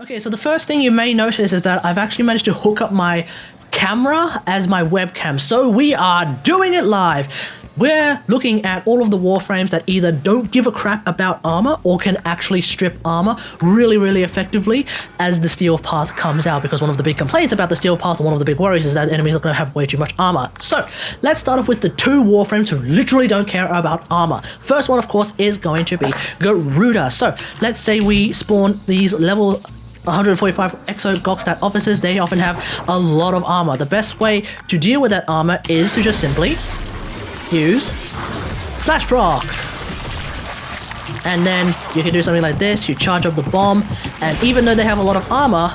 Okay, so the first thing you may notice is that I've actually managed to hook up my camera as my webcam. So we are doing it live. We're looking at all of the warframes that either don't give a crap about armor or can actually strip armor really effectively as the steel path comes out, because one of the big complaints about the steel path, one of the big worries, is that enemies are going to have way too much armor. So let's start off with the two warframes who literally don't care about armor. First one, of course, is going to be Garuda. So let's say we spawn these level 145 Exo Gokstat officers. They often have a lot of armor. The best way to deal with that armor is to just simply use slash procs, and then you can do something like this. You charge up the bomb, and even though they have a lot of armor,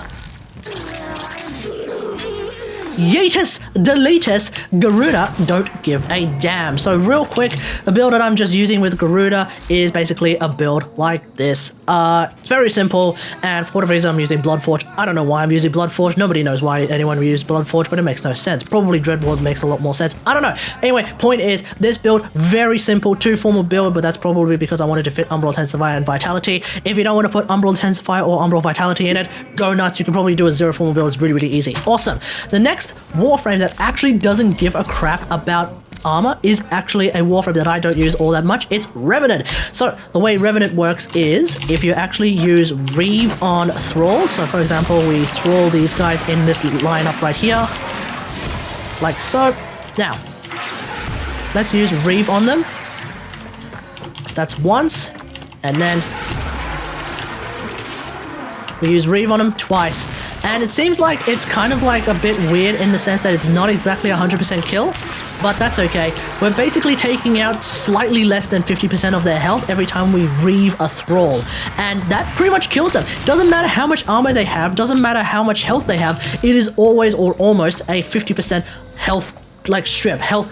yeetus, deletus, Garuda don't give a damn. So real quick, the build that I'm just using with Garuda is basically a build like this. It's very simple, and for whatever reason I'm using Bloodforge. I don't know why I'm using Bloodforge. Nobody knows why anyone would use Bloodforge, but it makes no sense. Probably Dreadward makes a lot more sense. I don't know. Anyway, point is, this build, very simple, two-formal build, but that's probably because I wanted to fit Umbral Intensifier and Vitality. If you don't want to put Umbral Intensifier or Umbral Vitality in it, go nuts. You can probably do a zero-formal build. It's really easy. Awesome. The next warframe that actually doesn't give a crap about armor is actually a warframe that I don't use all that much. It's Revenant. So the way Revenant works is if you actually use Reeve on thralls. So for example, we thrall these guys in this lineup right here, like so. Now let's use Reeve on them. That's once, and then we use Reeve on them twice. And it seems like it's kind of like a bit weird in the sense that it's not exactly 100% kill, but that's okay. We're basically taking out slightly less than 50% of their health every time we Reeve a thrall, and that pretty much kills them. Doesn't matter how much armor they have, doesn't matter how much health they have, it is always or almost a 50% health, like strip, health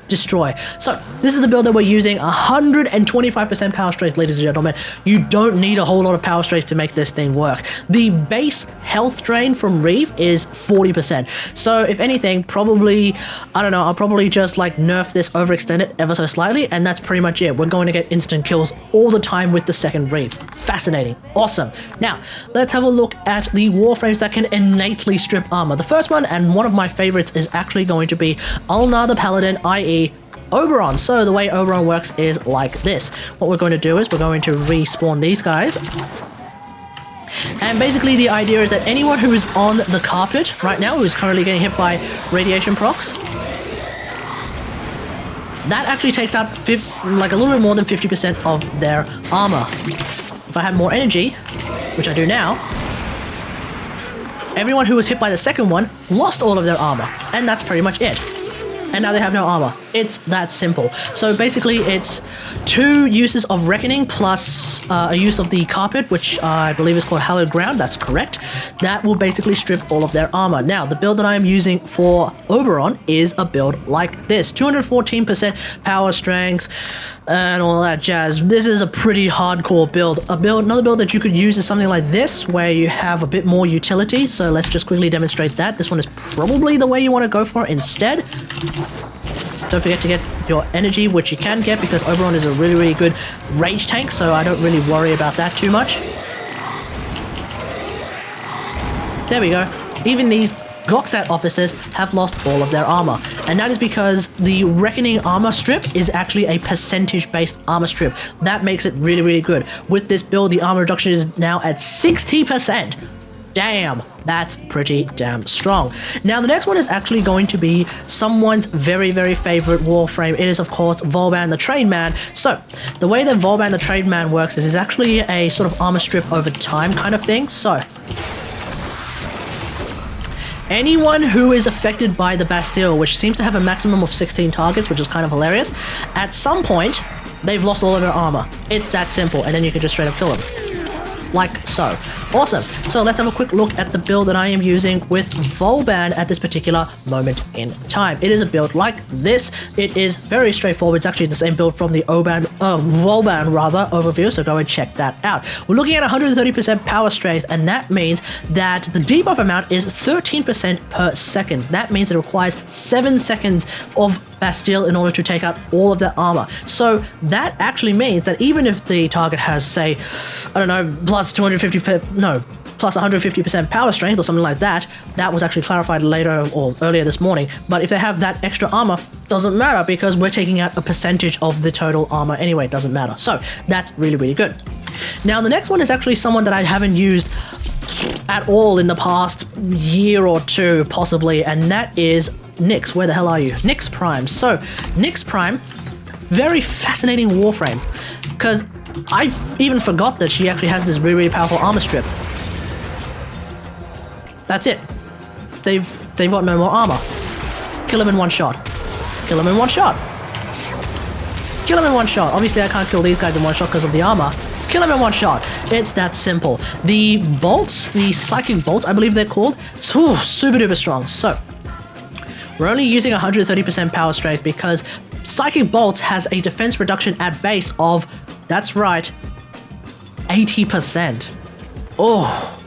destroy. So this is the build that we're using. 125% power strength, ladies and gentlemen. You don't need a whole lot of power strength to make this thing work. The base health drain from Reeve is 40%. So if anything, probably, I don't know, I'll probably just like nerf this, overextend it ever so slightly, and that's pretty much it. We're going to get instant kills all the time with the second Reeve. Fascinating. Awesome. Now let's have a look at the warframes that can innately strip armor. The first one, and one of my favorites, is actually going to be Ulnar the Paladin, i.e. Oberon. So the way Oberon works is like this. What we're going to do is we're going to respawn these guys. And basically the idea is that anyone who is on the carpet right now, who is currently getting hit by radiation procs, that actually takes out like a little bit more than 50% of their armor. If I had more energy, which I do now, everyone who was hit by the second one lost all of their armor. And that's pretty much it. And now they have no armor. It's that simple. So basically it's 2 uses of Reckoning plus a use of the carpet, which I believe is called Hallowed Ground. That's correct. That will basically strip all of their armor. Now the build that I am using for Oberon is a build like this. 214% power strength and all that jazz. This is a pretty hardcore build. Another build that you could use is something like this, where you have a bit more utility. So let's just quickly demonstrate that. This one is probably the way you want to go for instead. Don't forget to get your energy, which you can get because Oberon is a really good rage tank, so I don't really worry about that too much. There we go. Even these Gokstat officers have lost all of their armor, and that is because the Reckoning armor strip is actually a percentage-based armor strip. That makes it really good. With this build, the armor reduction is now at 60%. Damn, that's pretty damn strong. Now the next one is actually going to be someone's very favorite warframe. It is of course Vauban the Trade Man. So the way that Vauban the Trade Man works is it's actually a sort of armor strip over time kind of thing. So anyone who is affected by the Bastille, which seems to have a maximum of 16 targets, which is kind of hilarious, at some point they've lost all of their armor. It's that simple, and then you can just straight up kill them. Like so. Awesome. So let's have a quick look at the build that I am using with Vauban at this particular moment in time. It is a build like this. It is very straightforward. It's actually the same build from the Vauban overview, so go and check that out. We're looking at 130% power strength, and that means that the debuff amount is 13% per second. That means it requires 7 seconds of Bastille in order to take out all of their armor. So that actually means that even if the target has, say, I don't know, plus 250, no, plus 150% power strength or something like that. That was actually clarified later or earlier this morning. But if they have that extra armor, doesn't matter because we're taking out a percentage of the total armor anyway, it doesn't matter. So that's really, really good. Now the next one is actually someone that I haven't used at all in the past year or two possibly, and that is Nyx. Where the hell are you? Nyx Prime. So Nyx Prime, very fascinating warframe, because I even forgot that she actually has this really, really powerful armor strip. That's it. They've got no more armor. Kill him in one shot. Kill him in one shot. Kill him in one shot. Obviously I can't kill these guys in one shot because of the armor. Kill him in one shot. It's that simple. The bolts, the psychic bolts, I believe they're called, super duper strong. So we're only using 130% power strength because psychic bolts has a defense reduction at base of, that's right, 80%. Oh,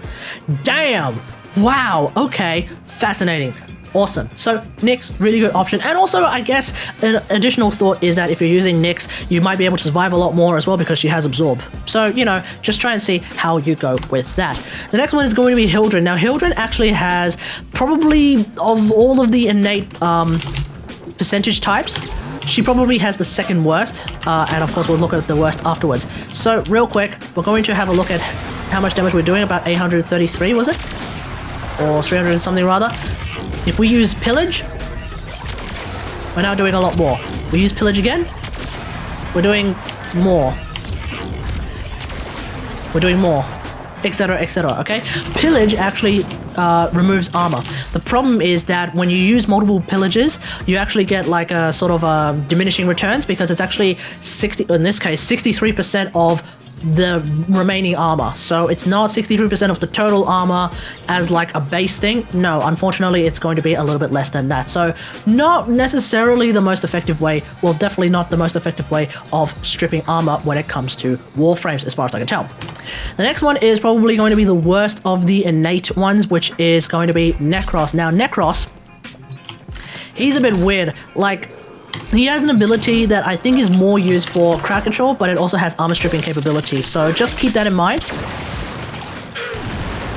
damn. Wow. Okay. Fascinating. Awesome. So Nyx, really good option. And also, I guess an additional thought is that if you're using Nyx, you might be able to survive a lot more as well because she has Absorb. So, you know, just try and see how you go with that. The next one is going to be Hildryn. Now, Hildryn actually has probably, of all of the innate percentage types, she probably has the second worst. And of course, we'll look at the worst afterwards. So real quick, we're going to have a look at how much damage we're doing. About 833, was it? Or 300 something rather. If we use Pillage, we're now doing a lot more. We use Pillage again, we're doing more. We're doing more, etc., okay? Pillage actually removes armor. The problem is that when you use multiple pillages, you actually get like a sort of diminishing returns because it's actually 60, in this case, 63% of the remaining armor. So it's not 63% of the total armor as like a base thing. No, unfortunately it's going to be a little bit less than that. So not necessarily the most effective way, well definitely not the most effective way of stripping armor when it comes to warframes as far as I can tell. The next one is probably going to be the worst of the innate ones, which is going to be Nekros. Now Nekros, he's a bit weird. Like, he has an ability that I think is more used for crowd control, but it also has armor stripping capabilities. So just keep that in mind.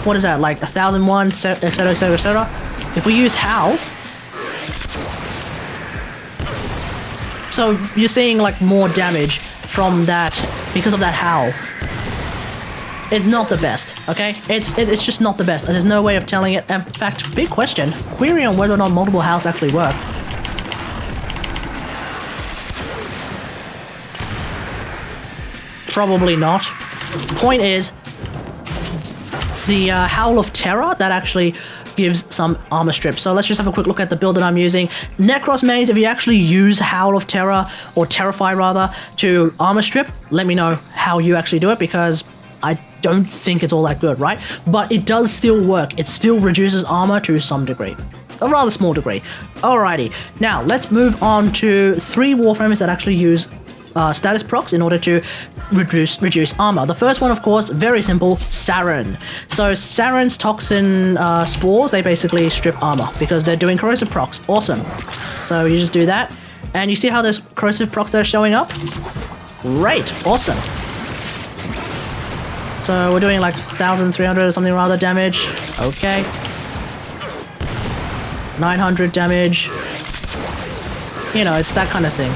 What is that, like 1001, etc., etc., etc.? If we use Howl, so you're seeing like more damage from that because of that Howl. It's not the best, okay? It's just not the best. There's no way of telling it. In fact, big question, query on whether or not multiple Howls actually work. Probably not. Point is, the Howl of Terror, that actually gives some armor strips. So let's just have a quick look at the build that I'm using. Nekros mains, if you actually use Howl of Terror, or Terrify rather, to armor strip, let me know how you actually do it because I don't think it's all that good, right? But it does still work. It still reduces armor to some degree. A rather small degree. Alrighty, now let's move on to 3 warframes that actually use status procs in order to reduce armor. The first one, of course, very simple, Saryn. So Saryn's toxin spores, they basically strip armor because they're doing corrosive procs. Awesome. So you just do that, and you see how there's corrosive procs that are showing up? Great, awesome. So we're doing like 1,300 or something rather damage. Okay. 900 damage. You know, it's that kind of thing.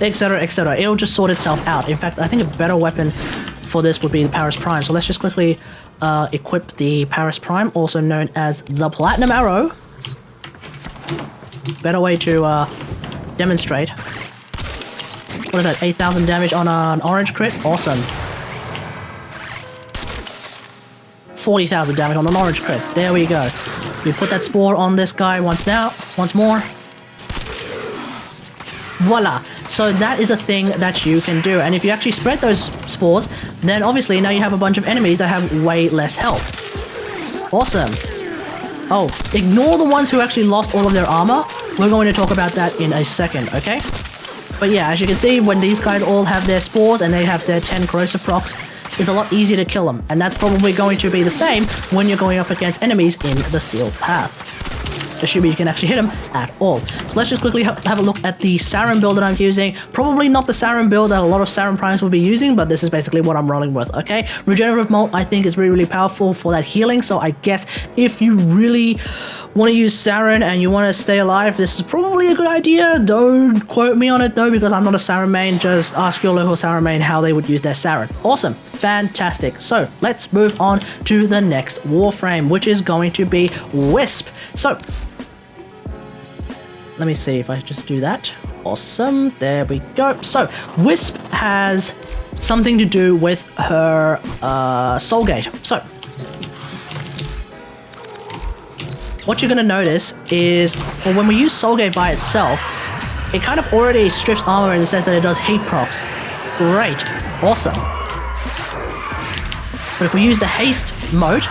Etc., etc. It'll just sort itself out. In fact, I think a better weapon for this would be the Paris Prime. So let's just quickly equip the Paris Prime, also known as the Platinum Arrow. Better way to demonstrate. What is that? 8,000 damage on an orange crit? Awesome. 40,000 damage on an orange crit. There we go. We put that spore on this guy once more. Voila. So that is a thing that you can do. And if you actually spread those spores, then obviously now you have a bunch of enemies that have way less health. Awesome. Oh, ignore the ones who actually lost all of their armor. We're going to talk about that in a second, okay? But yeah, as you can see, when these guys all have their spores and they have their 10 corrosive procs, it's a lot easier to kill them. And that's probably going to be the same when you're going up against enemies in the steel path. assuming you can actually hit him at all. So let's just quickly have a look at the Saryn build that I'm using. Probably not the Saryn build that a lot of Saryn primes will be using, but this is basically what I'm rolling with, okay? Regenerative Molt, I think, is really, really powerful for that healing, so I guess if you really want to use Saryn and you want to stay alive, this is probably a good idea. Don't quote me on it though, because I'm not a Saryn main. Just ask your local Saryn main how they would use their Saryn. Awesome, fantastic. So let's move on to the next Warframe, which is going to be Wisp. So let me see if I just do that. Awesome, there we go. So Wisp has something to do with her soul gate. So what you're going to notice is, well, when we use Soulgate by itself, it kind of already strips armor in the sense that it does heat procs. Great. Awesome. But if we use the haste mode,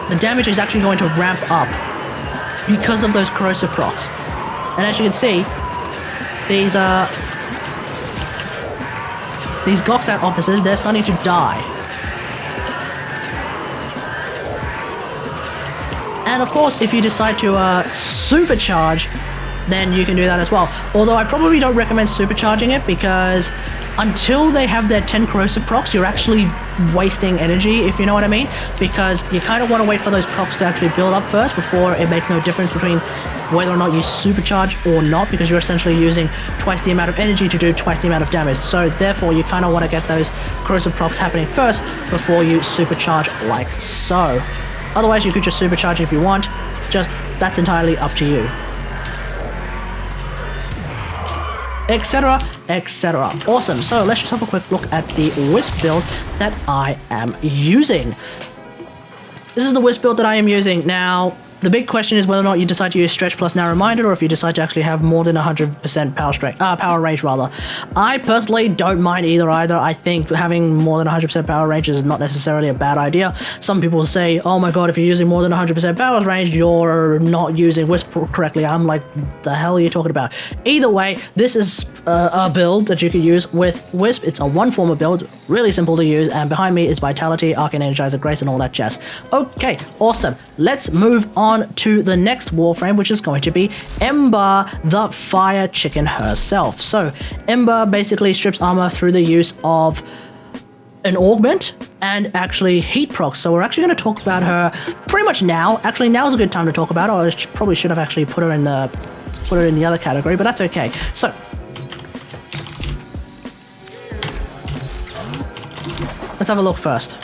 the damage is actually going to ramp up because of those corrosive procs. And as you can see, these Gokstat officers, they're starting to die. And of course, if you decide to supercharge, then you can do that as well. Although I probably don't recommend supercharging it, because until they have their 10 corrosive procs, you're actually wasting energy, if you know what I mean. Because you kind of want to wait for those procs to actually build up first before it makes no difference between whether or not you supercharge or not, because you're essentially using twice the amount of energy to do twice the amount of damage. So therefore, you kind of want to get those corrosive procs happening first before you supercharge like so. Otherwise, you could just supercharge if you want. Just, that's entirely up to you. Etc, etc. Awesome. So let's just have a quick look at the Wisp build that I am using. This is the Wisp build that I am using. Now, the big question is whether or not you decide to use Stretch plus Narrow-Minded, or if you decide to actually have more than 100% power range rather. I personally don't mind either. I think having more than 100% power range is not necessarily a bad idea. Some people say, oh my god, if you're using more than 100% power range, you're not using Wisp correctly. I'm like, the hell are you talking about? Either way, this is a build that you can use with Wisp. It's a one-former build, really simple to use, and behind me is Vitality, Arcane Energizer, Grace, and all that jazz. Okay, awesome. Let's move on to the next Warframe, which is going to be Ember, the Fire Chicken herself. So Ember basically strips armor through the use of an augment and actually heat procs. So we're actually going to talk about her pretty much now. Actually, now is a good time to talk about her. I probably should have actually put her in the other category, but that's okay. So let's have a look first.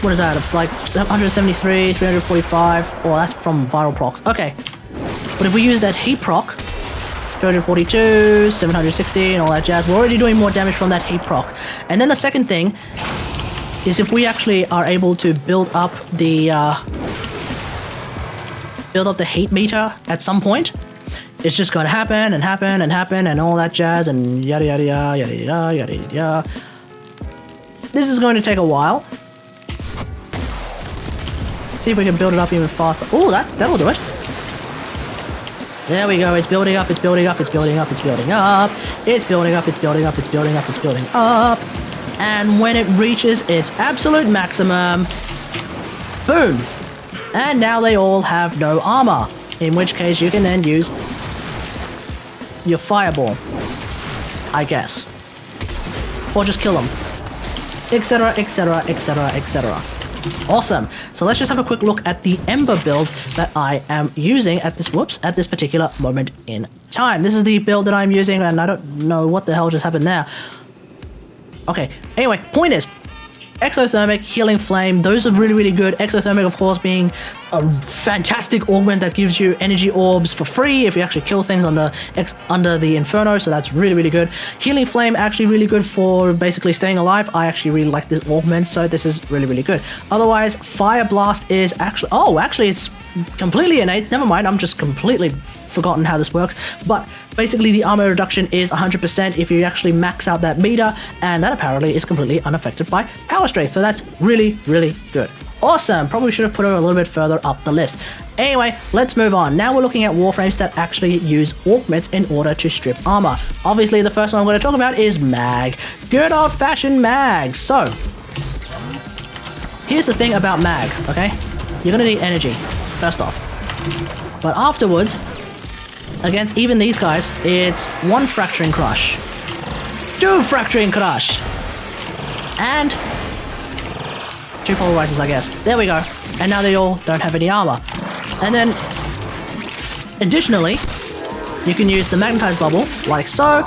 What is that? Like 173, 345. Oh, that's from viral procs. Okay. But if we use that heat proc, 242, 760, and all that jazz, we're already doing more damage from that heat proc. And then the second thing is if we actually are able to build up the heat meter at some point, it's just going to happen and happen and happen and all that jazz and yada yada yada yada yada yada yada. This is going to take a while. See if we can build it up even faster. Oh, that'll do it. There we go. It's building up. It's building up. It's building up. It's building up. It's building up. It's building up. It's building up. It's building up. And when it reaches its absolute maximum, boom. And now they all have no armor. In which case you can then use your fireball, I guess, or just kill them, etc, etc, etc, etc. Awesome. So let's just have a quick look at the Ember build that I am using at this particular moment in time. This is the build that I'm using, and I don't know what the hell just happened there. Okay, anyway, point is, Exothermic, Healing Flame, those are really, really good. Exothermic, of course, being a fantastic augment that gives you energy orbs for free if you actually kill things under the Inferno, so that's really, really good. Healing Flame, actually really good for basically staying alive. I actually really like this augment, so this is really, really good. Otherwise, Fire Blast is actually... Oh, actually, it's completely innate. Never mind, I'm just completely forgotten how this works, but basically the armor reduction is 100% if you actually max out that meter, and that apparently is completely unaffected by power strength, so that's really, really good. Awesome. Probably should have put her a little bit further up the list. Anyway, let's move on. Now we're looking at Warframes that actually use augments in order to strip armor. Obviously, the first one I'm going to talk about is Mag. Good old-fashioned Mag. So here's the thing about mag, okay? You're gonna need energy, first off. But afterwards, against even these guys, it's 1 Fracturing Crush, 2 Fracturing Crush, and 2 Polarizers, I guess. There we go. And now they all don't have any armor. And then, additionally, you can use the Magnetized Bubble, like so.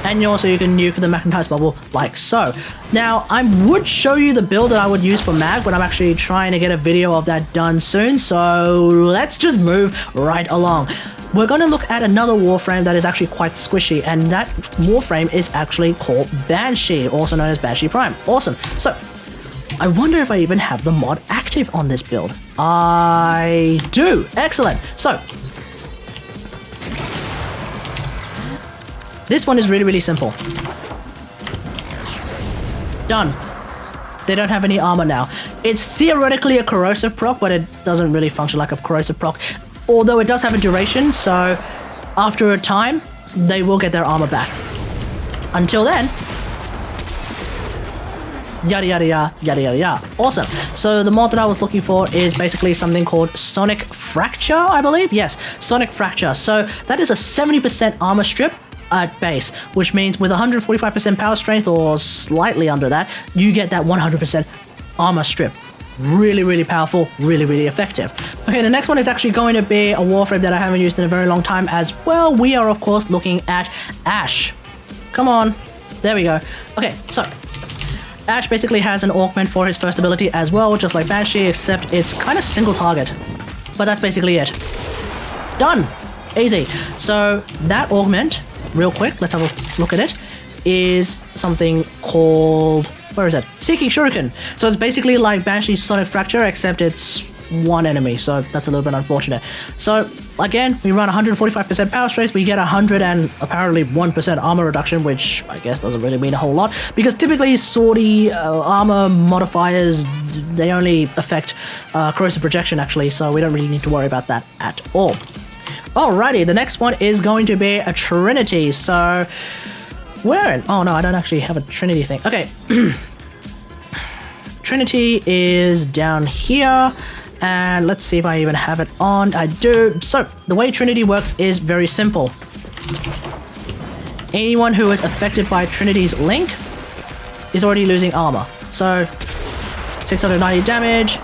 And also you can nuke the Magnetized Bubble, like so. Now, I would show you the build that I would use for mag, but I'm actually trying to get a video of that done soon, so let's just move right along. We're going to look at another Warframe that is actually quite squishy, and that Warframe is actually called Banshee, also known as Banshee Prime. Awesome. So, I wonder if I even have the mod active on this build. I do. Excellent. So, this one is really, really simple. Done. They don't have any armor now. It's theoretically a corrosive proc, but it doesn't really function like a corrosive proc. Although it does have a duration, so after a time, they will get their armor back. Until then, yada yada yada yada yada yada. Awesome. So the mod that I was looking for is basically something called Sonic Fracture, I believe. Yes, Sonic Fracture. So that is a 70% armor strip at base, which means with 145% power strength or slightly under that, you get that 100% armor strip. Really, really powerful, really, really effective. Okay, the next one is actually going to be a Warframe that I haven't used in a very long time as well. We are, of course, looking at Ash. Come on. There we go. Okay, so Ash basically has an augment for his first ability as well, just like Banshee, except it's kind of single target. But that's basically it. Done. Easy. So that augment, real quick, let's have a look at it, is something called, where is it? Seeking Shuriken. So it's basically like Banshee's Sonic Fracture, except it's one enemy, so that's a little bit unfortunate. So again, we run 145% power strength, we get 100 and apparently 1% armor reduction, which I guess doesn't really mean a whole lot, because typically Sortie armor modifiers, they only affect Corrosive Projection actually, so we don't really need to worry about that at all. Alrighty, the next one is going to be a Trinity, so where? Oh no, I don't actually have a Trinity thing. Okay. Trinity is down here, and let's see if I even have it on. I do. So the way Trinity works is very simple. Anyone who is affected by Trinity's link is already losing armor. So 690 damage,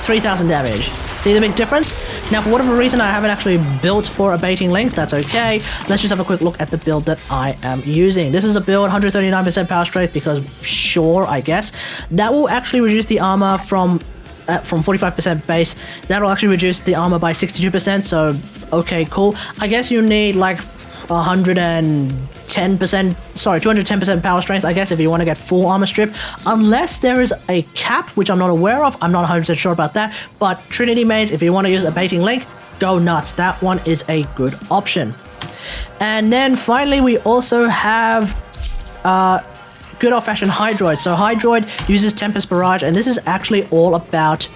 3000 damage. See the big difference? Now, for whatever reason, I haven't actually built for a baiting link. That's okay. Let's just have a quick look at the build that I am using. This is a build, 139% power strength, because sure, I guess. That will actually reduce the armor from 45% base. That will actually reduce the armor by 62%, so okay, cool. I guess you need like 210% power strength, I guess, if you want to get full armor strip, unless there is a cap, which I'm not aware of. I'm not 100% sure about that, but Trinity mains, if you want to use a baiting link, go nuts. That one is a good option. And then finally, we also have good old-fashioned Hydroid. So Hydroid uses Tempest Barrage, and this is actually all about,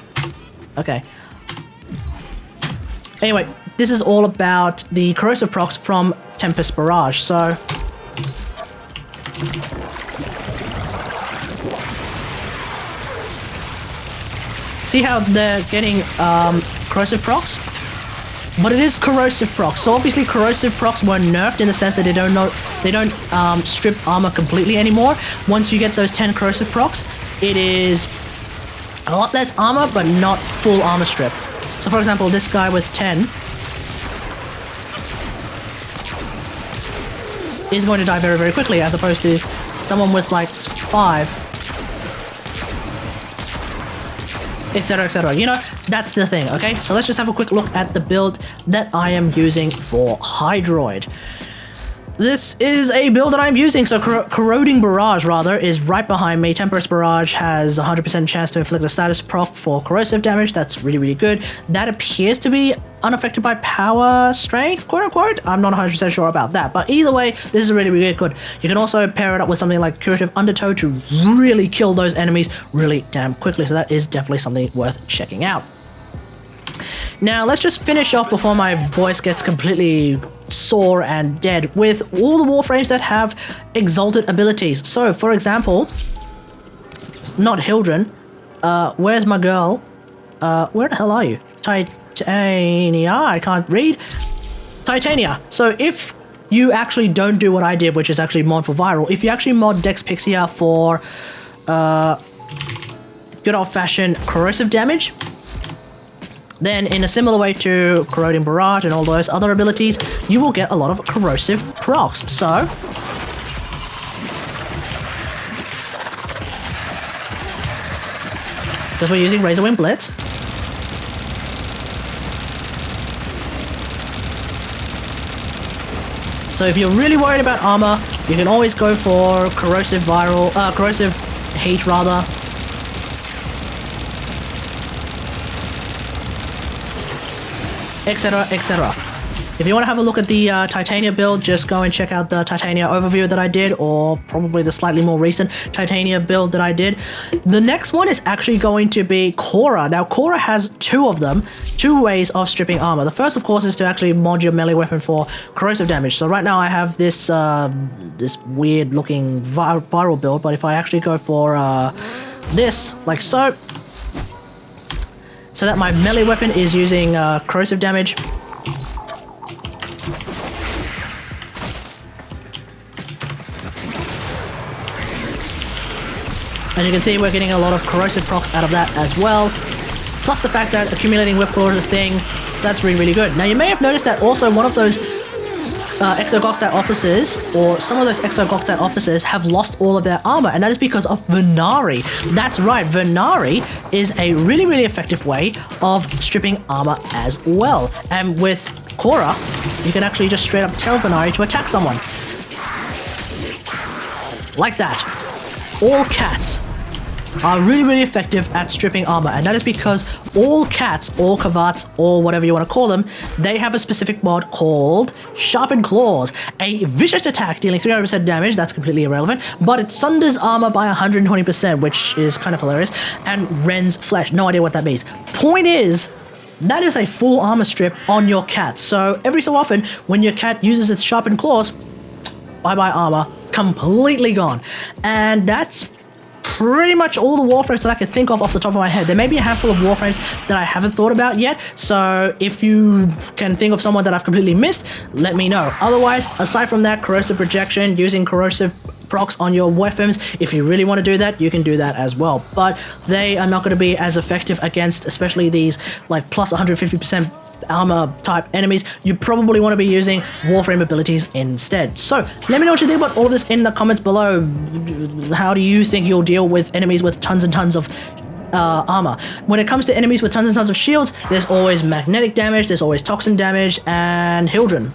okay, anyway, this is all about the corrosive procs from Tempest Barrage. So see how they're getting corrosive procs? But it is corrosive procs. So obviously corrosive procs were nerfed in the sense that they don't strip armor completely anymore. Once you get those 10 corrosive procs, it is a lot less armor, but not full armor strip. So for example, this guy with 10 is going to die very, very quickly, as opposed to someone with like 5, etc, etc. You know, that's the thing, okay? So let's just have a quick look at the build that I am using for Hydroid. This is a build that I'm using, so Corroding Barrage, rather, is right behind me. Tempest Barrage has 100% chance to inflict a status proc for corrosive damage. That's really, really good. That appears to be unaffected by power strength, quote-unquote. I'm not 100% sure about that, but either way, this is really, really good. You can also pair it up with something like Curative Undertow to really kill those enemies really damn quickly, so that is definitely something worth checking out. Now, let's just finish off before my voice gets completely sore and dead with all the Warframes that have Exalted Abilities. So, for example, not Hildryn. Where's my girl? Where the hell are you? Titania, I can't read. Titania. So if you actually don't do what I did, which is actually mod for viral, if you actually mod Dex Pixia for good old-fashioned corrosive damage, then in a similar way to Corroding Barrage and all those other abilities, you will get a lot of corrosive procs. So because we're using Razorwing Blitz. So if you're really worried about armor, you can always go for corrosive heat rather. Etc, etc. If you want to have a look at the Titania build, just go and check out the Titania overview that I did, or probably the slightly more recent Titania build that I did. The next one is actually going to be Khora. Now, Khora has two of them, two ways of stripping armor. The first, of course, is to actually mod your melee weapon for corrosive damage. So right now I have this this weird-looking viral build, but if I actually go for this, like so that my melee weapon is using corrosive damage. As you can see, we're getting a lot of corrosive procs out of that as well. Plus the fact that accumulating whipcord is a thing, so that's really, really good. Now you may have noticed that also one of those Exogoxstat officers, or some of those Exogoxstat officers, have lost all of their armor, and that is because of Venari. That's right, Venari is a really, really effective way of stripping armor as well. And with Khora, you can actually just straight up tell Venari to attack someone. Like that. All cats are really, really effective at stripping armor, and that is because all cats, or Kavats, or whatever you want to call them, they have a specific mod called Sharpened Claws, a vicious attack dealing 300% damage, that's completely irrelevant, but it sunders armor by 120%, which is kind of hilarious, and rends flesh, no idea what that means. Point is, that is a full armor strip on your cat, so every so often, when your cat uses its Sharpened Claws, bye-bye armor, completely gone. And that's pretty much all the warframes that I can think of off the top of my head. There may be a handful of warframes that I haven't thought about yet, so if you can think of someone that I've completely missed, let me know. Otherwise, aside from that, Corrosive Projection, using corrosive procs on your weapons, if you really want to do that, you can do that as well. But they are not going to be as effective against especially these like plus 150% armor type enemies. You probably want to be using Warframe abilities instead. So let me know what you think about all of this in the comments below. How do you think you'll deal with enemies with tons and tons of armor? When it comes to enemies with tons and tons of shields, there's always magnetic damage, there's always toxin damage, and Hildryn.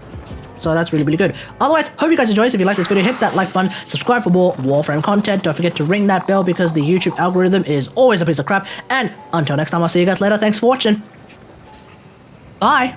So that's really, really good. Otherwise, hope you guys enjoyed this. If you like this video, hit that like button, subscribe for more Warframe content. Don't forget to ring that bell because the YouTube algorithm is always a piece of crap. And until next time, I'll see you guys later. Thanks for watching. Bye.